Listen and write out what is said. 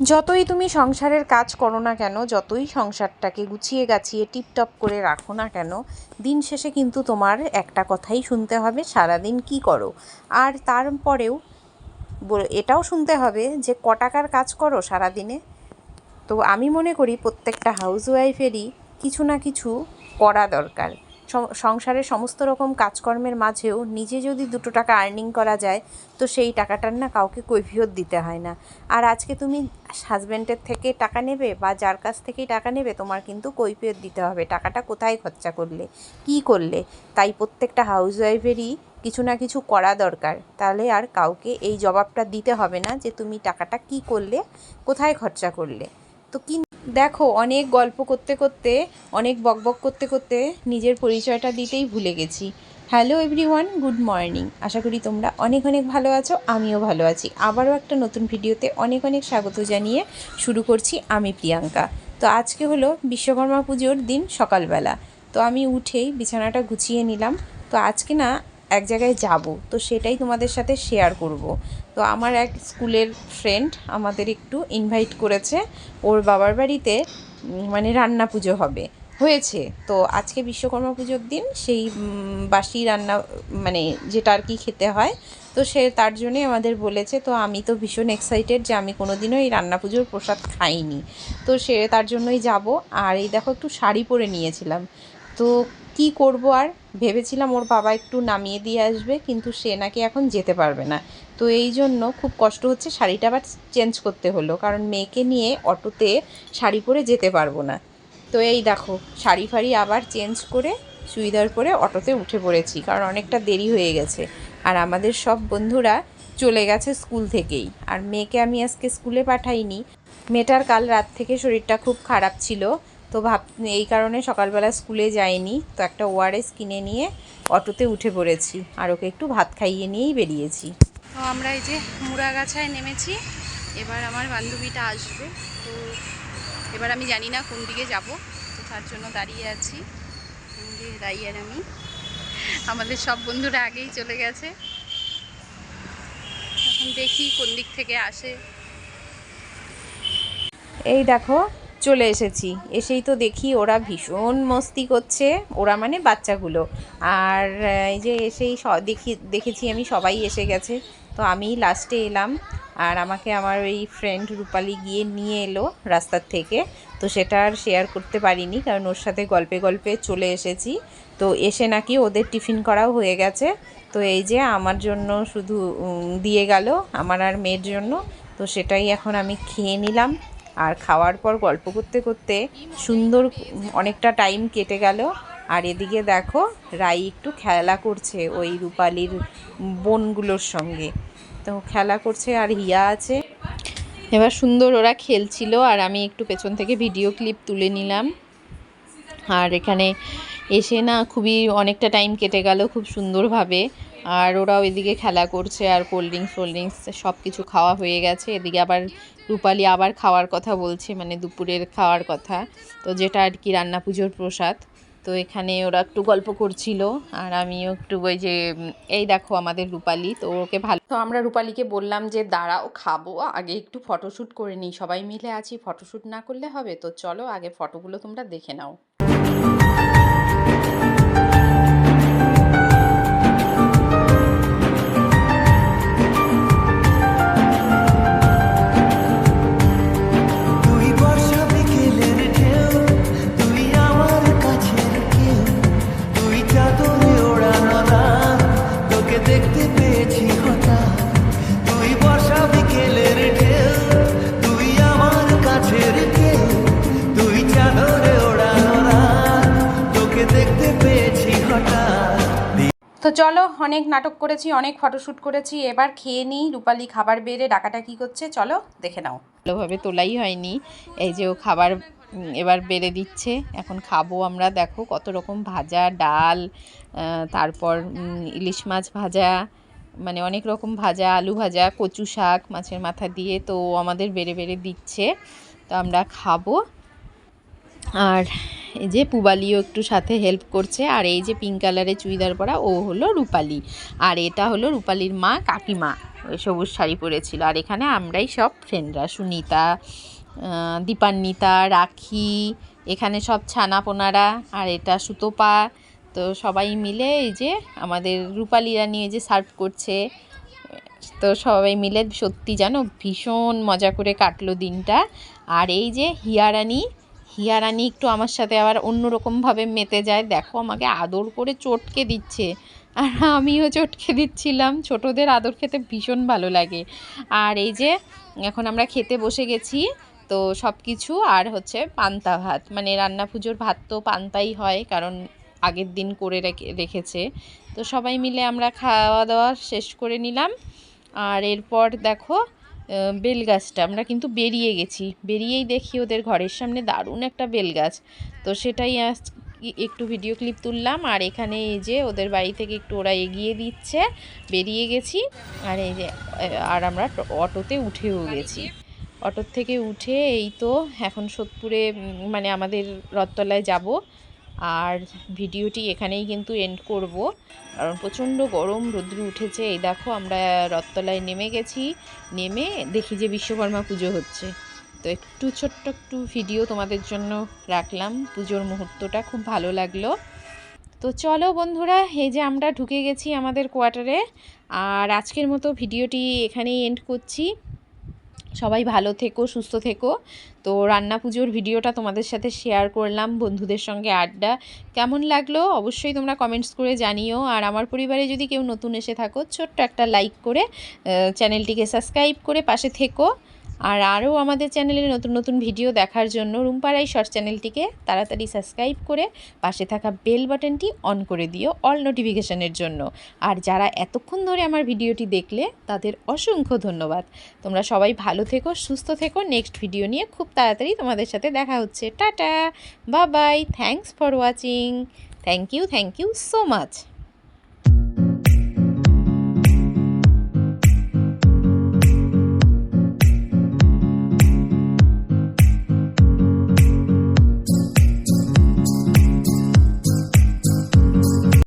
যতই তুমি সংসারের কাজ করো না কেন, যতই সংসারটাকে গুছিয়ে গাছিয়ে টিপটপ করে রাখো না কেন, দিন শেষে কিন্তু তোমার একটা কথাই শুনতে হবে, সারাদিন কি করো। আর তারপরেও এটাও শুনতে হবে যে ক টাকার কাজ করো সারাদিনে। তো আমি মনে করি প্রত্যেকটা হাউসওয়াইফেরই কিছু না কিছু করা দরকার। সংসারের সমস্ত রকম কাজকর্মের মাঝেও নিজে যদি 2 টাকা আর্নিং করা যায়, তো সেই টাকাটার না কাউকে কৈফিয়ত দিতে হয় না। আর আজকে তুমি হাজব্যান্ডের থেকে টাকা নেবে বা যার কাছ থেকেই টাকা নেবে, তোমার কিন্তু কৈফিয়ত দিতে হবে টাকাটা কোথায় খরচা করলে, কি করলে। তাই প্রত্যেকটা হাউসওয়াইফেরই কিছু না কিছু করা দরকার, তাহলে আর কাউকে এই জবাবটা দিতে হবে না যে তুমি টাকাটা কি করলে, কোথায় খরচা করলে। তো দেখো, অনেক গল্প করতে করতে, অনেক বকবক করতে করতে নিজের পরিচয়টা দিতেই ভুলে গেছি। Hello everyone, good morning. আশা করি তোমরা অনেক অনেক ভালো আছো, আমিও ভালো আছি। আবারও একটা নতুন ভিডিওতে অনেক অনেক স্বাগত জানিয়ে শুরু করছি আমি, প্রিয়াঙ্কা। তো আজকে হলো বিশ্বকর্মা পুজোর দিন, সকালবেলা। তো আমি উঠেই বিছানাটা গুছিয়ে নিলাম। তো আজকে না এক জায়গায় যাব, তো সেটাই তোমাদের সাথে শেয়ার করব। তো আমার এক স্কুলের ফ্রেন্ড আমাদের একটু ইনভাইট করেছে, ওর বাবার বাড়িতে মানে রান্না পুজো হয়েছে। তো আজকে বিশ্বকর্মা পুজোর দিন সেই বাসি রান্না, মানে যেটা আর কি খেতে হয়, তো সে তার জন্যই আমাদের বলেছে। তো আমি তো ভীষণ এক্সাইটেড যে আমি কোনো দিনও এই রান্না পুজোর প্রসাদ খাইনি, তো সে তার জন্যই যাব। আর এই দেখো, একটু শাড়ি পরে নিয়েছিলাম। তো কি করব, আর ভেবেছিলাম ওর বাবা একটু নামিয়ে দিয়ে আসবে, কিন্তু সে নাকি এখন যেতে পারবে না। তো এই জন্য খুব কষ্ট হচ্ছে, শাড়িটা আবার চেঞ্জ করতে হলো, কারণ মেয়েকে নিয়ে অটোতে শাড়ি পরে যেতে পারবো না। তো এই দেখো, শাড়ি ফাড়ি আবার চেঞ্জ করে চুড়িদার পরে অটোতে উঠে পড়েছি, কারণ অনেকটা দেরি হয়ে গেছে। আর আমাদের সব বন্ধুরা চলে গেছে স্কুল থেকেই। আর মেয়েকে আমি আজকে স্কুলে পাঠাইনি, মেয়েটার কাল রাত থেকে শরীরটা খুব খারাপ ছিল। তো এই কারণে সকালবেলা স্কুলে যাইনি। তো একটা ওআরএস কিনে নিয়ে অটোতে উঠে পড়েছি, আর ওকে একটু ভাত খাইয়ে নিয়েই বেরিয়েছি। তো আমরা এই যে মুড়াগাছায় নেমেছি, এবার আমার বান্ধবীটা আসবে। তো এবার আমি জানি না কোন দিকে যাব, তো তার জন্য দাঁড়িয়ে আছি। দাঁড়িয়ে আমি, আমাদের সব বন্ধুরা আগেই চলে গেছে, এখন দেখি কোন দিক থেকে আসে। এই দেখো, চলে এসেছি। এসেই তো দেখি ওরা ভীষণ মস্তি করছে, ওরা মানে বাচ্চাগুলো। আর এই যে এসেই দেখেছি আমি সবাই এসে গেছে। তো আমি লাস্টে এলাম, আর আমাকে আমার ওই ফ্রেন্ড রূপালি গিয়ে নিয়ে এলো রাস্তার থেকে। তো সেটা আর শেয়ার করতে পারিনি, কারণ ওর সাথে গল্পে গল্পে চলে এসেছি। তো এসে নাকি ওদের টিফিন করাও হয়ে গেছে। তো এই যে আমার জন্য শুধু দিয়ে গেল, আমার আর মেয়ের জন্য। তো সেটাই এখন আমি খেয়ে নিলাম। আর খাওয়ার পর গল্প করতে করতে সুন্দর অনেকটা টাইম কেটে গেল। আর এদিকে দেখো, রাই একটু খেলা করছে ওই রূপালির বোনগুলোর সঙ্গে। তো খেলা করছে, আর হিয়া আছে। এবার সুন্দর ওরা খেলছিল, আর আমি একটু পেছন থেকে ভিডিও ক্লিপ তুলে নিলাম। আর এখানে এসে না খুবই অনেকটা টাইম কেটে গেল খুব সুন্দরভাবে। আর ওরা ওইদিকে খেলা করছে, আর কোল্ড ড্রিঙ্কস সব কিছু খাওয়া হয়ে গেছে। এদিকে আবার রূপালি আবার খাওয়ার কথা বলছে, মানে দুপুরের খাওয়ার কথা, তো যেটা আর কি রান্না পুজোর প্রসাদ। তো এখানে ওরা একটু গল্প করছিল, আর আমিও একটু ওই যে এই দেখো আমাদের রূপালি, তো ওকে ভালো। তো আমরা রূপালিকে বললাম যে দাঁড়াও, খাবো, আগে একটু ফটোশ্যুট করে নিই, সবাই মিলে আছি, ফটোশ্যুট না করলে হবে? তো চলো আগে ফটোগুলো তোমরা দেখে নাও। তো চলো, অনেক নাটক করেছি, অনেক ফটোশ্যুট করেছি, এবার খেয়ে নিই। রূপালি খাবার বেড়ে ডাকাটাকি করছে, চলো দেখে নাও। ভালোভাবে তোলাই হয়নি, এই যে ও খাবার এবার বেড়ে দিচ্ছে, এখন খাবো আমরা। দেখো কত রকম ভাজা, ডাল, তারপর ইলিশ মাছ ভাজা, মানে অনেক রকম ভাজা, আলু ভাজা, কচু শাক মাছের মাথা দিয়ে, তো আমাদের বেড়ে বেড়ে দিচ্ছে। তো আমরা খাবো। আর এই যে পুবালিও একটু সাথে হেল্প করছে। আর এই যে পিঙ্ক কালারের চুড়িদার পরা ও হলো রূপালি, আর এটা হলো রূপালির মা কাকিমা, ওই সবুজ শাড়ি পরেছিল। আর এখানে আমরাই সব ফ্রেন্ডরা, সুনিতা, দীপান্বিতা, রাখি, এখানে সব ছানাপোনারা, আর এটা সুতপা। তো সবাই মিলে এই যে আমাদের রূপালিরা নিয়ে যে সার্ভ করছে, তো সবাই মিলে সত্যি জানো ভীষণ মজা করে কাটলো দিনটা। আর এই যে হিয়ারানি একটু আমার সাথে আবার অন্যরকমভাবে মেতে যায়, দেখো আমাকে আদর করে চটকে দিচ্ছে, আর আমিও চটকে দিচ্ছিলাম। ছোটদের আদর খেতে ভীষণ ভালো লাগে। আর এই যে এখন আমরা খেতে বসে গেছি, তো সব কিছু আর হচ্ছে পান্তা ভাত, মানে রান্না পুজোর ভাত তো পান্তাই হয়, কারণ আগের দিন করে রেখেছে। তো সবাই মিলে আমরা খাওয়া দাওয়া শেষ করে নিলাম। আর এরপর দেখো বেল গাছটা, আমরা কিন্তু বেরিয়ে গেছি, বেরিয়েই দেখি ওদের ঘরের সামনে দারুণ একটা বেল গাছ। তো সেটাই একটু ভিডিও ক্লিপ তুললাম। আর এখানে এই যে ওদের বাড়ি থেকে একটু ওরা এগিয়ে দিচ্ছে, বেরিয়ে গেছি। আর এই যে আর আমরা অটোতে উঠেও গেছি। অটোর থেকে উঠে এই তো এখন সোদপুরে মানে আমাদের রথতলায় যাব। আর ভিডিওটি এখানেই কিন্তু এন্ড করব, কারণ প্রচণ্ড গরম, রৌদ্র উঠেছে। এই দেখো আমরা রথতলায় নেমে গেছি, নেমে দেখি যে বিশ্বকর্মা পুজো হচ্ছে। তো একটু ছোট্ট একটু ভিডিও তোমাদের জন্য রাখলাম, পুজোর মুহূর্তটা খুব ভালো লাগলো। তো চলো বন্ধুরা, এই যে আমরা ঢুকে গেছি আমাদের কোয়ার্টারে। আর আজকের মতো ভিডিওটি এখানেই এন্ড করছি। সবাই ভালো থেকো, সুস্থ থেকো। তো রান্না পুজোর ভিডিওটা তোমাদের সাথে শেয়ার করলাম, বন্ধুদের সঙ্গে আড্ডা। কেমন লাগলো অবশ্যই তোমরা কমেন্টস করে জানিও। আর আমার পরিবারে যদি কেউ নতুন এসে থাকো, ছোট্ট একটা লাইক করে চ্যানেলটিকে সাবস্ক্রাইব করে পাশে থেকো। আর আরও আমাদের চ্যানেলে নতুন নতুন ভিডিও দেখার জন্য রুম্পারাই শর্টস চ্যানেলটিকে তাড়াতাড়ি সাবস্ক্রাইব করে পাশে থাকা বেল বাটনটি অন করে দিও অল নোটিফিকেশনের জন্য। আর যারা এতক্ষণ ধরে আমার ভিডিওটি দেখলে তাদের অসংখ্য ধন্যবাদ। তোমরা সবাই ভালো থেকো, সুস্থ থেকো। নেক্সট ভিডিও নিয়ে খুব তাড়াতাড়ি তোমাদের সাথে দেখা হচ্ছে। Tata, bye bye, thanks for watching, thank you so much.